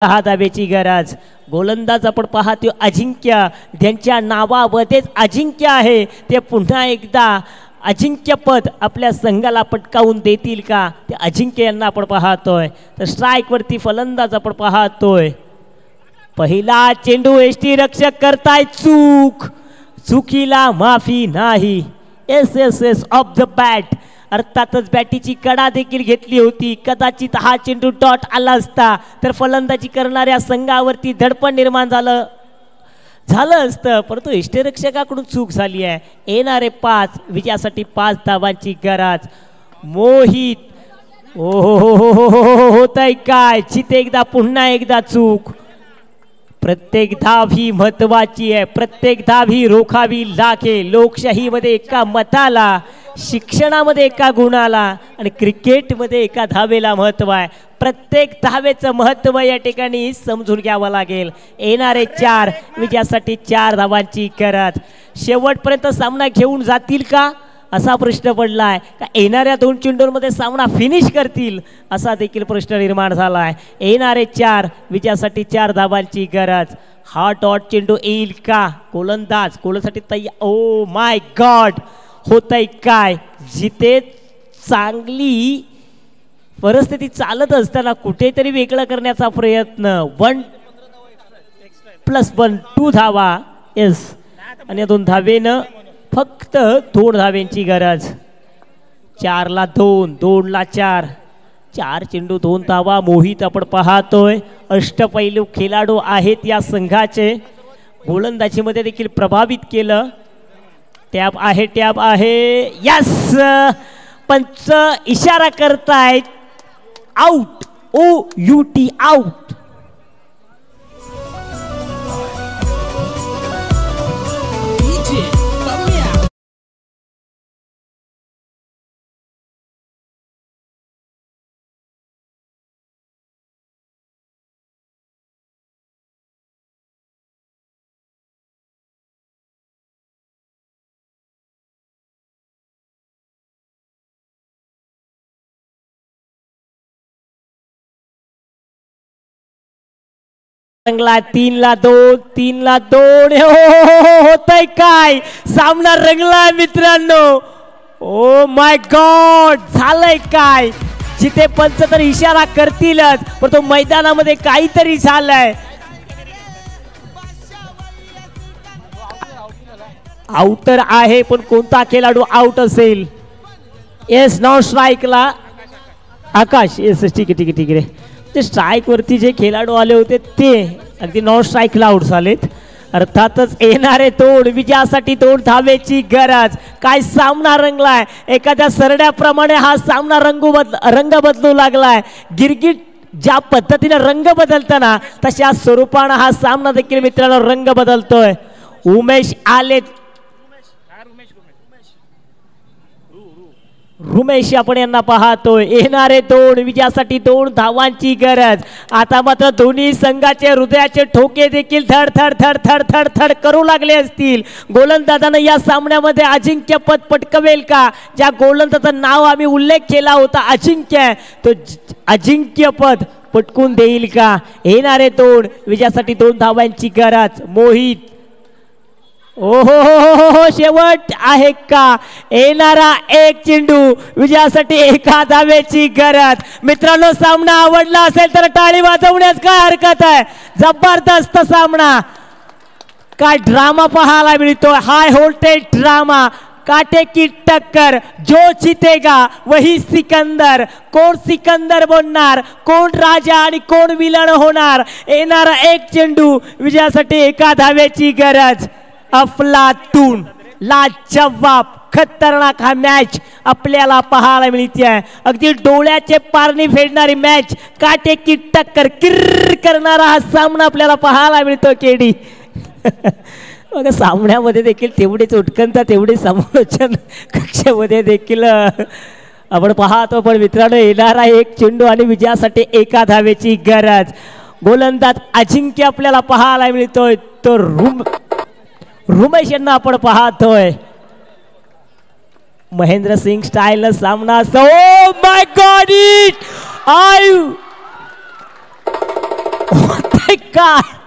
हा धाब्याची गरज. गोलंदाज आपण पाहतो अजिंक्य, त्यांच्या नावामध्येच अजिंक्य आहे. ते पुन्हा एकदा अजिंक्यपद आपल्या संघाला पटकावून देतील का, ते अजिंक्य यांना आपण पाहतोय. तर स्ट्राइक वरती फलंदाज आपण पाहतोय. पहिला चेंडू एसटी रक्षक करताय चूक, चुकीला माफी नाही. S S S of the bat, अर्थातच बॅटीची कडा देखील घेतली होती. कदाचित हा चेंडू डॉट आला असता तर फलंदाजी करणाऱ्या संघावरती दडपण निर्माण झालं असतं, परंतु इष्टरक्षकाकडून चूक झाली आहे. येणारे 5 विजयासाठी 5 धावांची गरज. मोहित हो होतय काय, चिते एकदा पुन्हा एकदा चूक. प्रत्येक धाव ही महत्वाची आहे, प्रत्येक धाव ही रोखावी लागेल. लोकशाहीमध्ये एका मताला, शिक्षणामध्ये एका गुणाला आणि क्रिकेटमध्ये एका धावेला महत्व आहे. प्रत्येक धावेचं महत्व या ठिकाणी समजून घ्यावं लागेल. येणारे 4 विजयासाठी 4 धावांची गरज. शेवटपर्यंत सामना घेऊन जातील का असा प्रश्न पडलाय का, येणाऱ्या 2 चेंडूंमध्ये सामना फिनिश करतील असा देखील प्रश्न निर्माण झाला आहे. येणारे 4 विजयासाठी 4 धावांची गरज. हा डॉट चेंडू येईल का, गोलंदाज गोलसाठी तयार. ओ माय गॉड, होतंय काय. जिथे चांगली परिस्थिती चालत असताना कुठेतरी वेगळं करण्याचा प्रयत्न. 1+1 2 धावा. येस, आणि 2 धावेनं फक्त 2 धाव्यांची गरज. 4ला 2, 2ला 4, 4 चेंडू 2 धावा. मोहित आपण पाहतोय अष्टपैलू खेळाडू आहेत या संघाचे. गोलंदाजीमध्ये देखील प्रभावित केलं. टॅप आहे. यस, पंच इशारा करतायत आउट. OUT out. रंगला 3ला 2, 3ला 2. होतय काय, सामना रंगलाय मित्रांनो. ओ माय गॉड, झालंय काय. जिथे पंच तर इशारा करतीलच, पण तो मैदानामध्ये काहीतरी झालंय. आउट तर आहे, पण कोणता खेळाडू आउट असेल. येस, नॉन स्ट्राईकला आकाश. येस, ठीक आहे. ते स्ट्राईक वरती जे खेळाडू आले होते ते अगदी नॉन स्ट्राईकला आउट झालेत. अर्थातच येणारे 2 विजयासाठी 2 धावेची गरज. काय सामना रंगलाय, एखाद्या सरड्याप्रमाणे हा सामना रंग बदलू लागलाय. गिरगिट ज्या पद्धतीने रंग बदलताना तशा स्वरूपानं हा सामना देखील मित्रांनो रंग बदलतोय. उमेश आलेत, रुमेश आपण यांना पाहतोय. येणारे 2 विजयासाठी 2 धावांची गरज. आता मात्र दोन्ही संघाचे हृदयाचे ठोके देखील धड धड धड धड धड धड करू लागले असतील. गोलंदाजानं या सामन्यामध्ये अजिंक्यपद पटकवेल का. ज्या गोलंदाजाचं नाव आम्ही उल्लेख केला होता अजिंक्य, तो अजिंक्यपद पटकून देईल का. येणारे 2 विजयासाठी 2 धावांची गरज. मोहित हो शेवट आहे का. येणारा 1 चेंडू विजयासाठी 1 धावेची गरज. मित्रांनो, सामना आवडला असेल तर टाळी वाजवण्यास काय हरकत आहे. जबरदस्त सामना, काय ड्रामा पाहायला मिळतो. हाय व्होल्टेज ड्रामा, काटे की टक्कर. जो जीतेगा वही सिकंदर. कोण सिकंदर बनणार, कोण राजा आणि कोण विलन होणार. येणारा 1 चेंडू विजयासाठी 1 धावेची गरज. अफलातून, लाजवाब, खतरनाक हा मॅच आपल्याला पाहायला मिळते आहे. अगदी डोळ्याचे पारणी फेडणारी मॅच, काटे की टक्कर किर्र करणारा हा सामना आपल्याला पाहायला मिळतो. केडी बघा, सामन्यामध्ये देखील तेवढीच उत्कंठा, तेवढे समालोचन कक्षेमध्ये देखील आपण पाहतो. पण मित्रांनो, येणारा 1 चेंडू आणि विजयासाठी 1 धावेची गरज. गोलंदाज अजिंक्य आपल्याला पाहायला मिळतोय. तो रुमेश यांना आपण पाहतोय. महेंद्र सिंग स्टाईल सामना असतो. ओ माय गॉड, इट होतंय काय